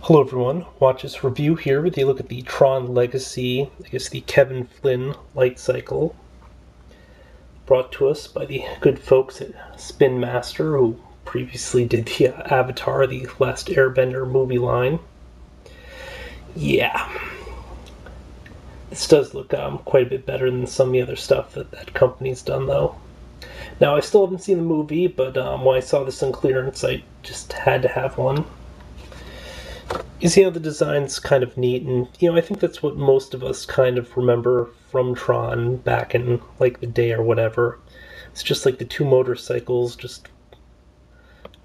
Hello everyone, watch this review here with a look at the Tron Legacy, I guess the Kevin Flynn light cycle, brought to us by the good folks at Spin Master, who previously did the Avatar, the Last Airbender movie line. Yeah, this does look quite a bit better than some of the other stuff that company's done though. Now I still haven't seen the movie, but when I saw this on clearance I just had to have one. You see how the design's kind of neat, and I think that's what most of us kind of remember from Tron back in like the day or whatever. It's just like the two motorcycles just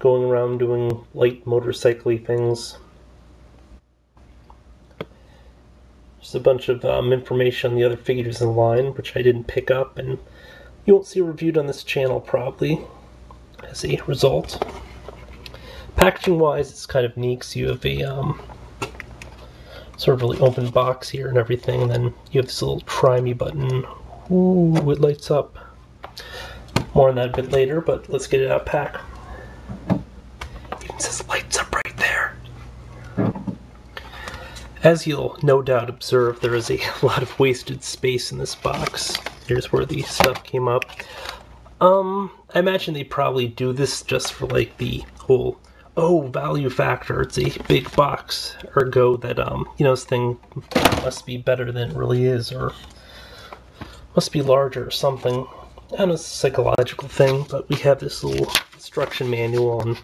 going around doing light motorcycle-y things. Just a bunch of information on the other figures in line, which I didn't pick up, and you won't see reviewed on this channel probably as a result. Packaging wise, it's kind of neat, so you have a sort of really open box here and everything, and then you have this little try me button. Ooh, it lights up. More on that a bit later, but let's get it out of pack. Even says lights up right there. As you'll no doubt observe, there is a lot of wasted space in this box. Here's where the stuff came up. I imagine they probably do this just for like the whole value factor. It's a big box, ergo that this thing must be better than it really is, or must be larger or something. I don't know, it's a psychological thing, but we have this little instruction manual on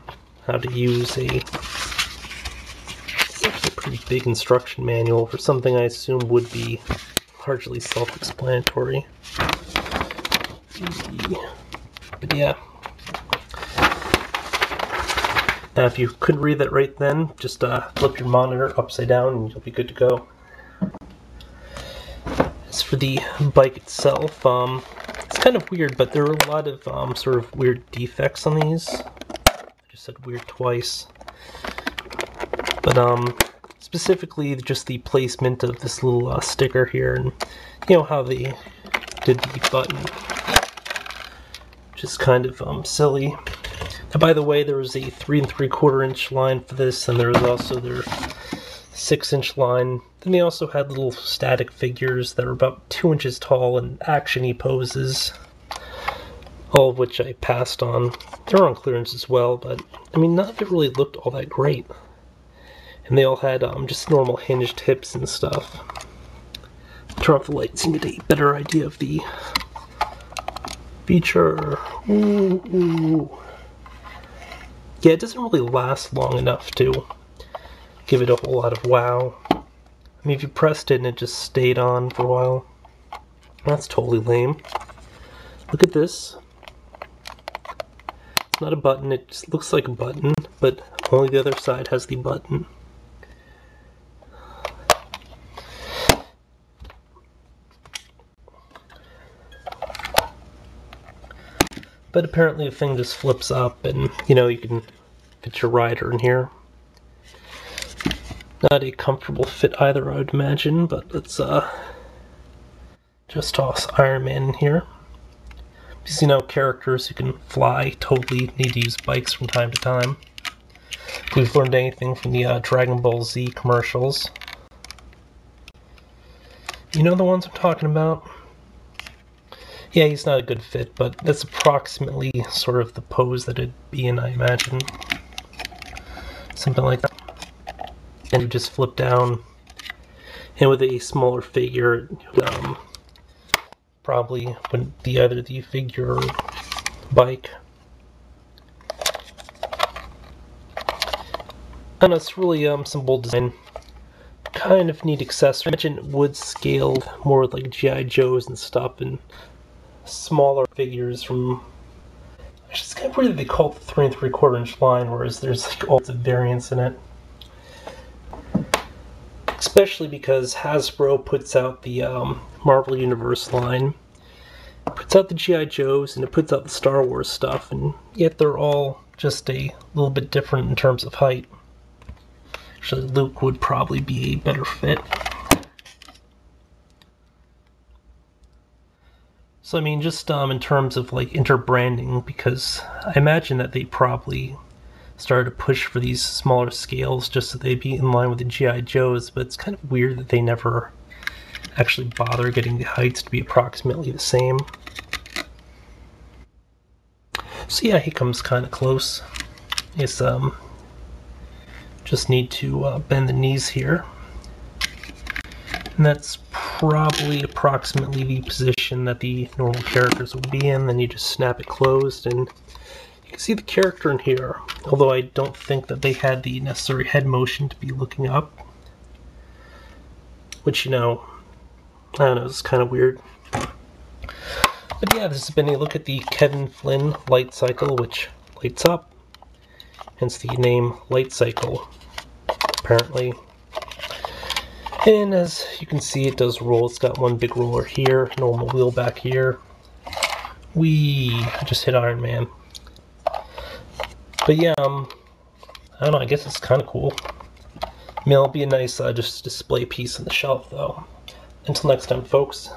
how to use it's actually a pretty big instruction manual for something I assume would be largely self-explanatory. But yeah. Now, if you couldn't read that right then, just flip your monitor upside down and you'll be good to go. As for the bike itself, it's kind of weird, but there are a lot of sort of weird defects on these. I just said weird twice. But specifically just the placement of this little sticker here, and how they did the button, which is kind of silly. And by the way, there was a 3 3/4 inch line for this, and there was also their 6-inch line. Then they also had little static figures that were about 2 inches tall in action-y poses, all of which I passed on. They were on clearance as well, but I mean, none of it really looked all that great. And they all had just normal hinged hips and stuff. Turn off the lights and get a better idea of the feature. Ooh. Yeah, it doesn't really last long enough to give it a whole lot of wow. I mean, if you pressed it and it just stayed on for a while, that's totally lame. Look at this. It's not a button, it just looks like a button, but only the other side has the button. But apparently the thing just flips up and, you can fit your rider in here. Not a comfortable fit either, I would imagine, but let's just toss Iron Man in here. Because, characters who can fly totally need to use bikes from time to time. If we've learned anything from the Dragon Ball Z commercials. You know the ones I'm talking about? Yeah, he's not a good fit, but that's approximately sort of the pose that it'd be in, I imagine. Something like that. And you just flip down, and with a smaller figure, probably wouldn't be either the figure or bike. And it's really simple design. Kind of neat accessory. I imagine it would scale more with like G.I. Joes and stuff, and smaller figures from, it's kind of weird that they call it the 3 3/4 inch line, whereas there's like all the variants in it. Especially because Hasbro puts out the Marvel Universe line, puts out the G.I. Joes, and it puts out the Star Wars stuff, and yet they're all just a little bit different in terms of height. Actually, Luke would probably be a better fit. So I mean, just in terms of like interbranding, because I imagine that they probably started to push for these smaller scales just so they'd be in line with the G.I. Joes, but it's kind of weird that they never actually bother getting the heights to be approximately the same. So yeah, he comes kind of close. It's just need to bend the knees here. And that's probably approximately the position that the normal characters would be in. Then you just snap it closed, and you can see the character in here, although I don't think that they had the necessary head motion to be looking up. Which, you know, I don't know, it's kind of weird. But yeah, this has been a look at the Kevin Flynn light cycle, which lights up. Hence the name light cycle, apparently. And as you can see, it does roll. It's got one big roller here, normal wheel back here. I just hit Iron Man. But yeah, I don't know, I guess it's kind of cool. I mean, it'll be a nice just display piece on the shelf, though. Until next time, folks.